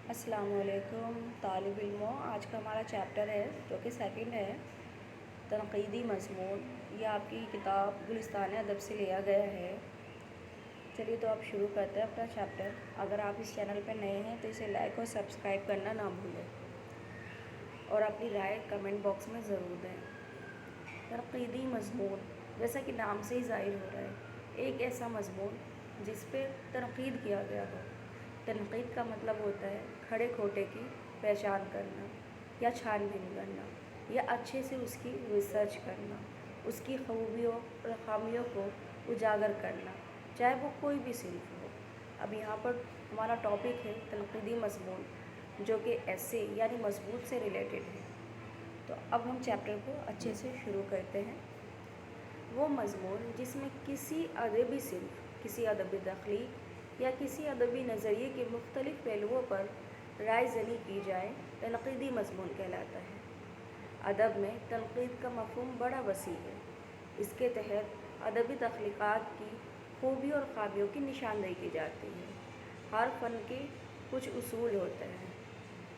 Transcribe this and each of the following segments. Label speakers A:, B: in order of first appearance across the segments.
A: अस्सलाम वालेकुम तालिब इल्मों। आज का हमारा चैप्टर है जो कि सेकंड है, तनक़ीदी मज़मून। ये आपकी किताब गुलिस्तान अदब से लिया गया है। चलिए तो आप शुरू करते हैं अपना चैप्टर। अगर आप इस चैनल पर नए हैं तो इसे लाइक और सब्सक्राइब करना ना भूलें और अपनी राय कमेंट बॉक्स में ज़रूर दें। तनक़ीदी मज़मून, जैसा कि नाम से ही ज़ाहिर हो रहा है, एक ऐसा मज़मून जिस पे तनक़ीद किया गया हो। तनक़ीद का मतलब होता है खड़े खोटे की पहचान करना या छानबीन करना या अच्छे से उसकी रिसर्च करना, उसकी खूबियों और खामियों को उजागर करना, चाहे वो कोई भी सिल्क हो। अब यहाँ पर हमारा टॉपिक है तनक़ीदी मज़मून, जो कि ऐसे यानी मज़बूत से रिलेटेड है। तो अब हम चैप्टर को अच्छे से शुरू करते हैं। वो मज़मून जिसमें किसी अदबी सिल्क, किसी अदबी तख्लीक या किसी अदबी नज़रिए के मुख्तलिफ़ पहलुओं पर राय ज़नी की जाए, तनक़ीदी मज़मून कहलाता है। अदब में तनक़ीद का मफ़हूम बड़ा वसी है। इसके तहत अदबी तख्लीक़ात की खूबी और ख़ामियों की निशानदेही की जाती है। हर फ़न के कुछ उसूल होते हैं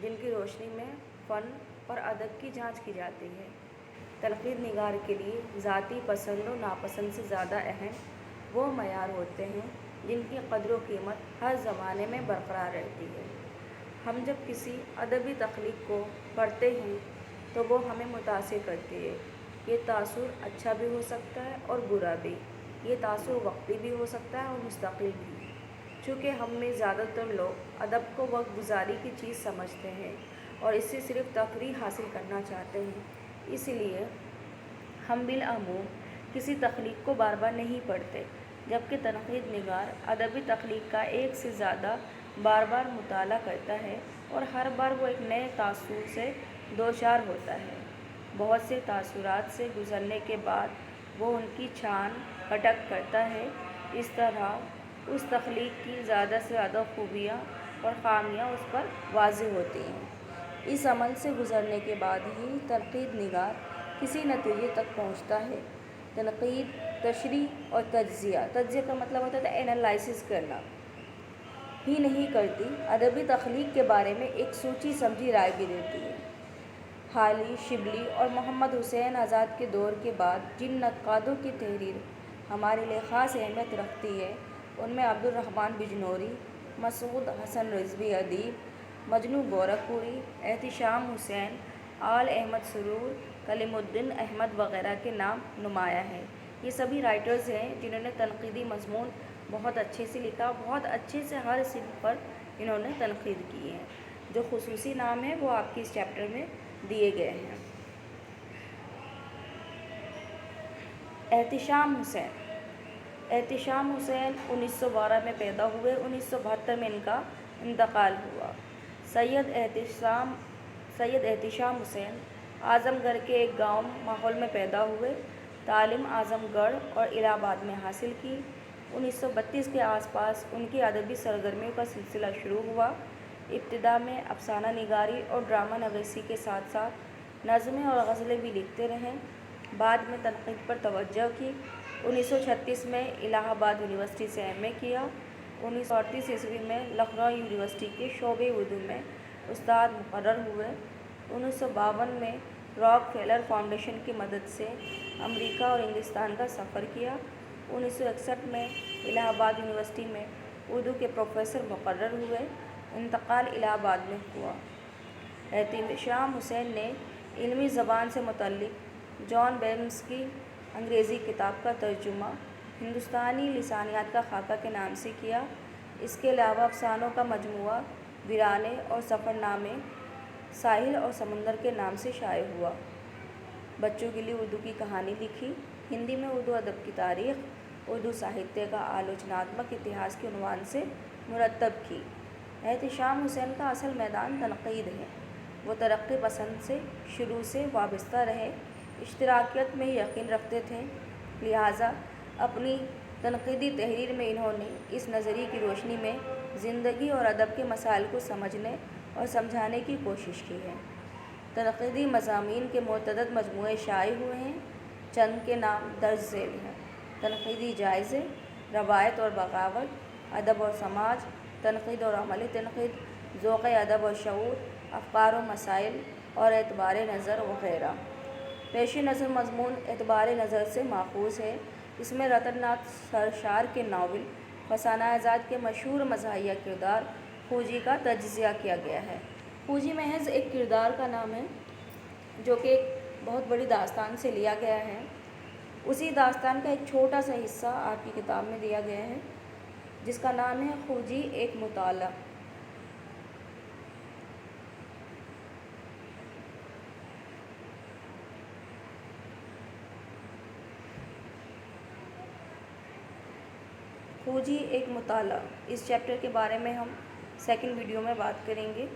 A: जिनकी रोशनी में फ़न और अदब की जांच की जाती है। तनक़ीद निगार के लिए ज़ाती पसंद और नापसंद से ज़्यादा अहम वो मयार होते हैं जिनकी क़द्र व कीमत हर ज़माने में बरक़रार रहती है। हम जब किसी अदबी तख्लीक़ को पढ़ते हैं तो वो हमें मुतासिर करती है। ये तासुर अच्छा भी हो सकता है और बुरा भी। ये तासुर वक्ती भी हो सकता है और मुस्तक़िल भी। चूँकि हम में ज़्यादातर लोग अदब को वक्त गुजारी की चीज़ समझते हैं और इससे सिर्फ़ तफरीह हासिल करना चाहते हैं, इसलिए हम बिलअमूम किसी तख्लीक़ को बार बार नहीं पढ़ते, जबकि तनक़ीद निगार अदबी तख्लीक़ का एक से ज़्यादा बार बार मुताला करता है और हर बार वो एक नए तासुर से दोचार होता है। बहुत से तासुरात से गुज़रने के बाद वो उनकी छान पटक करता है। इस तरह उस तख्लीक़ की ज़्यादा से ज़्यादा खूबियाँ और ख़ामियाँ उस पर वाज़ेह होती हैं। इस अमल से गुज़रने के बाद ही तनक़ीद निगार किसी नतीजे तक पहुँचता है। तनक़ीद तशरीह और तज्ज़िया का मतलब होता है एनालिसिस करना ही नहीं करती, अदबी तख्लीक़ के बारे में एक सोची समझी राय भी देती है। हाली, शिबली और मोहम्मद हुसैन आज़ाद के दौर के बाद जिन नक्कादों की तहरीर हमारे लिए ख़ास अहमियत रखती है, उनमें अब्दुर्रहमान बिजनौरी, मसूद हसन रिज़वी अदीब, मजनू गोरखपुरी, एहतिशाम हुसैन, आल अहमद सुरूर, कलीमुद्दीन अहमद वग़ैरह के नाम नुमाया हैं। ये सभी राइटर्स हैं जिन्होंने तनक़ीदी मज़मून बहुत अच्छे से लिखा, बहुत अच्छे से हर सिल्क पर इन्होंने तनक़ीद की है। जो खुसूसी नाम है वो आपके इस चैप्टर में दिए गए हैं। एहतिशाम हुसैन। एहतिशाम हुसैन 1912 में पैदा हुए। 1972 में इनका इंतकाल हुआ। सैयद एहतिशाम हुसैन आज़मगढ़ के एक गांव माहौल में पैदा हुए। तालीम आज़मगढ़ और इलाहाबाद में हासिल की। 1932 के आसपास उनकी अदबी सरगर्मियों का सिलसिला शुरू हुआ। इब्तिदा में अफसाना निगारी और ड्रामा नवीसी के साथ साथ नज़में और गज़लें भी लिखते रहे। बाद में तनक़ीद पर तवज्जो की। 1936 में इलाहाबाद यूनिवर्सिटी से एमए किया। 1938 ईस्वी में लखनऊ यूनिवर्सिटी के शोबे उर्दू में उस्ताद मुक़र्रर हुए। 1952 में रॉकफेलर फाउंडेशन की मदद से अमेरिका और इंग्लिस्तान का सफ़र किया। 1961 में इलाहाबाद यूनिवर्सिटी में उर्दू के प्रोफेसर मुक़र्रर हुए। इंतकाल इलाहाबाद में हुआ। एहतिशाम हुसैन ने इल्मी ज़बान से मुतल्लिक़ जॉन बेम्स की अंग्रेज़ी किताब का तर्जुमा हिंदुस्तानी लिसानियात का खाका के नाम से किया। इसके अलावा अफसानों का मजमुआ वीराने और सफ़रनामे साहिल और समंदर के नाम से शाये हुआ। बच्चों के लिए उर्दू की कहानी लिखी। हिंदी में उर्दू अदब की तारीख़, उर्दू साहित्य का आलोचनात्मक इतिहास के उन्वान से मुरतब की। एहतिशाम हुसैन का असल मैदान तनक़ीद है। वो तरक्की पसंद से शुरू से वाबस्ता रहे, इश्तराकियत में यकीन रखते थे, लिहाजा अपनी तनक़ीदी तहरीर में इन्होंने इस नज़रिए की रोशनी में ज़िंदगी और अदब के मसाइल को समझने और समझाने की कोशिश की है। तनक़ीदी मज़ामीन के मुतअद्दिद मजमूए शाये हुए हैं। चंद के नाम दर्ज झेल हैं: तनक़ीदी जायज़े, रवायत और बग़ावत, अदब और समाज, तनक़ीद और अमली तनक़ीद, ذوق ادب و شعور، افکار و مسائل اور اعتبار نظر وغیرہ۔ پیش نظر مضمون اعتبار نظر سے ماخوذ ہے۔ اس میں رتن ناتھ سرشار کے ناول فسانہ آزاد کے مشہور مزاحیہ کردار خوجی کا تجزیہ کیا گیا ہے۔ خوجی محض ایک کردار کا نام ہے جو کہ ایک بہت بڑی داستان سے لیا گیا ہے۔ اسی داستان کا ایک چھوٹا سا حصہ آپ کی کتاب میں دیا گیا ہے جس کا نام ہے خوجی ایک مطالعہ۔ خوجی ایک مطالعہ، اس چیپٹر کے بارے میں ہم سیکنڈ ویڈیو میں بات کریں گے۔